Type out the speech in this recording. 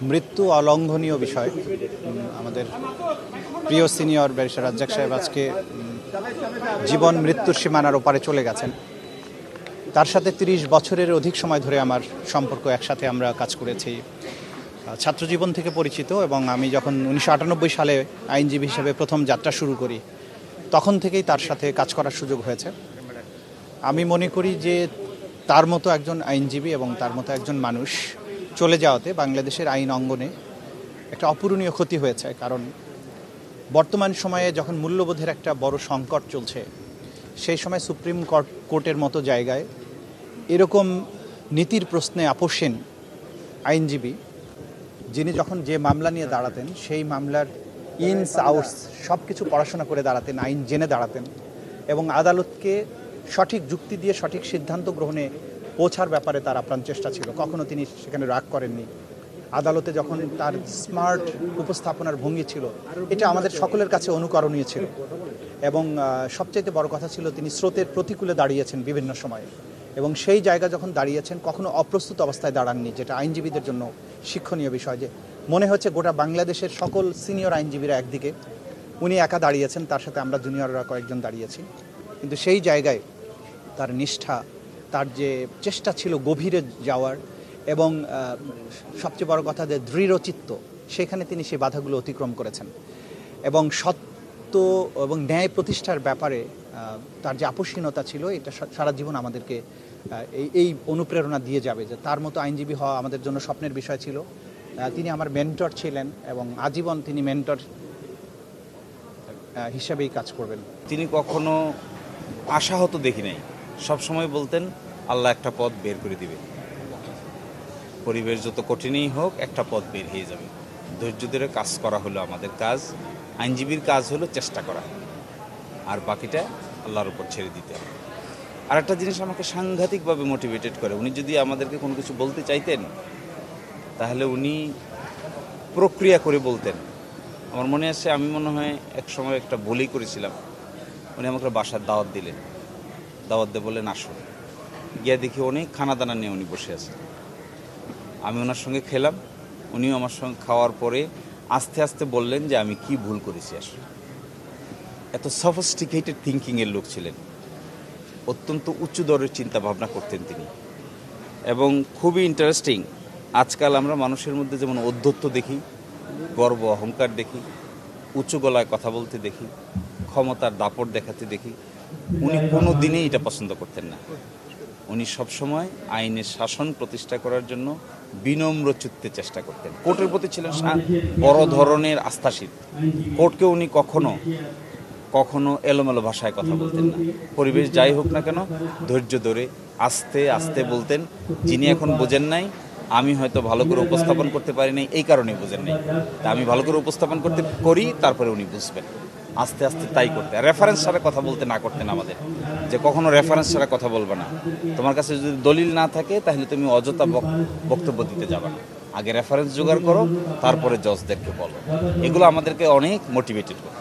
মৃত্যু অলঙ্ঘনীয় বিষয়। আমাদের প্রিয় সিনিয়র ব্যারিস্টার রাজ্জাক সাহেব আজকে জীবন মৃত্যুর সীমানার ওপারে চলে গেছেন। তার সাথে ৩০ বছরের অধিক সময় ধরে আমার সম্পর্ক, একসাথে আমরা কাজ করেছি, ছাত্রজীবন থেকে পরিচিত। এবং আমি যখন ১৯৯৮ সালে আইনজীবী হিসেবে প্রথম যাত্রা শুরু করি, তখন থেকেই তার সাথে কাজ করার সুযোগ হয়েছে। আমি মনে করি যে তার মতো একজন আইনজীবী এবং তার মতো একজন মানুষ চলে যাওয়াতে বাংলাদেশের আইন অঙ্গনে একটা অপূরণীয় ক্ষতি হয়েছে। কারণ বর্তমান সময়ে যখন মূল্যবোধের একটা বড় সংকট চলছে, সেই সময় সুপ্রিম কোর্টের মতো জায়গায় এরকম নীতির প্রশ্নে আপোষহীন আইনজীবী, যিনি যখন যে মামলা নিয়ে দাঁড়াতেন, সেই মামলার ইনস আউটস সব কিছু পড়াশোনা করে দাঁড়াতেন, আইন জেনে দাঁড়াতেন এবং আদালতকে সঠিক যুক্তি দিয়ে সঠিক সিদ্ধান্ত গ্রহণে পৌঁছার ব্যাপারে তার আপ্রাণ চেষ্টা ছিল। কখনো তিনি সেখানে রাগ করেননি। আদালতে যখন তার স্মার্ট উপস্থাপনার ভঙ্গি ছিল, এটা আমাদের সকলের কাছে অনুকরণীয় ছিল। এবং সবচাইতে বড় কথা ছিল, তিনি স্রোতের প্রতিকূলে দাঁড়িয়েছেন বিভিন্ন সময়ে, এবং সেই জায়গা যখন দাঁড়িয়েছেন কখনো অপ্রস্তুত অবস্থায় দাঁড়াননি, যেটা আইনজীবীদের জন্য শিক্ষণীয় বিষয়। যে মনে হচ্ছে গোটা বাংলাদেশের সকল সিনিয়র আইনজীবীরা একদিকে, উনি একা দাঁড়িয়েছেন, তার সাথে আমরা জুনিয়ররা কয়েকজন দাঁড়িয়েছি। কিন্তু সেই জায়গায় তার নিষ্ঠা, তার যে চেষ্টা ছিল গভীরে যাওয়ার, এবং সবচেয়ে বড় কথা যে দৃঢ়চিত্ত, সেখানে তিনি সেই বাধাগুলো অতিক্রম করেছেন। এবং সত্য এবং ন্যায় প্রতিষ্ঠার ব্যাপারে তার যে আপোষহীনতা ছিল, এটা সারা জীবন আমাদেরকে এই অনুপ্রেরণা দিয়ে যাবে যে তার মতো আইনজীবী হওয়া আমাদের জন্য স্বপ্নের বিষয় ছিল। তিনি আমার মেন্টর ছিলেন এবং আজীবন তিনি মেন্টর হিসাবেই কাজ করবেন। তিনি কখনো আশাহত দেখি নাই, সবসময় বলতেন আল্লাহ একটা পথ বের করে দিবে, পরিবেশ যত কঠিনই হোক একটা পথ বের হয়ে যাবে। ধৈর্য ধরে কাজ করা হলো আমাদের কাজ। আইনজীবীর কাজ হলো চেষ্টা করা, আর বাকিটা আল্লাহর উপর ছেড়ে দিতে হবে। আর একটা জিনিস আমাকে সাংঘাতিকভাবে মোটিভেটেড করে, উনি যদি আমাদেরকে কোনো কিছু বলতে চাইতেন তাহলে উনি প্রক্রিয়া করে বলতেন। আমার মনে আছে, আমি মনে হয় এক সময় একটা বলেই করেছিলাম, উনি আমাকে বাসার দাওয়াত দিলেন, দাওয়াত দিয়ে বললেন আসুন। গিয়ে দেখি অনেক খানা দানা নিয়ে উনি বসে আছেন। আমি ওনার সঙ্গে খেলাম, উনিও আমার সঙ্গে খাওয়ার পরে আস্তে আস্তে বললেন যে আমি কি ভুল করেছি। আসলে এত সফিস্টিকেটেড থিঙ্কিংয়ের লোক ছিলেন, অত্যন্ত উচ্চ দরের চিন্তা ভাবনা করতেন তিনি। এবং খুবই ইন্টারেস্টিং, আজকাল আমরা মানুষের মধ্যে যেমন ঔদ্ধত্য দেখি, গর্ব অহংকার দেখি, উঁচু গলায় কথা বলতে দেখি, ক্ষমতার দাপট দেখাতে দেখি, উনি কোনো দিনই এটা পছন্দ করতেন না। উনি সবসময় আইনের শাসন প্রতিষ্ঠা করার জন্য বিনম্র চিত্তে চেষ্টা করতেন। কোর্টের প্রতি ছিলেন বড় ধরনের আস্থাশীল। কোর্টকে উনি কখনো এলোমেলো ভাষায় কথা বলতেন না। পরিবেশ যাই হোক না কেন, ধৈর্য ধরে আস্তে আস্তে বলতেন। যিনি এখন বোঝেন নাই, আমি হয়তো ভালো করে উপস্থাপন করতে পারি নাই, এই কারণেই বোঝেন নাই। তা আমি ভালো করে উপস্থাপন করি, তারপরে উনি বুঝবেন। আস্তে আস্তে তাই করতে, রেফারেন্স ছাড়া কথা বলতে না করতেন আমাদের, যে কখনো রেফারেন্স ছাড়া কথা বলবে না। তোমার কাছে যদি দলিল না থাকে তাহলে তুমি অযথা বক্তব্য দিতে যাবে না, আগে রেফারেন্স জোগাড় করো, তারপরে জজদেরকে বলো। এগুলো আমাদেরকে অনেক মোটিভেটেড করে।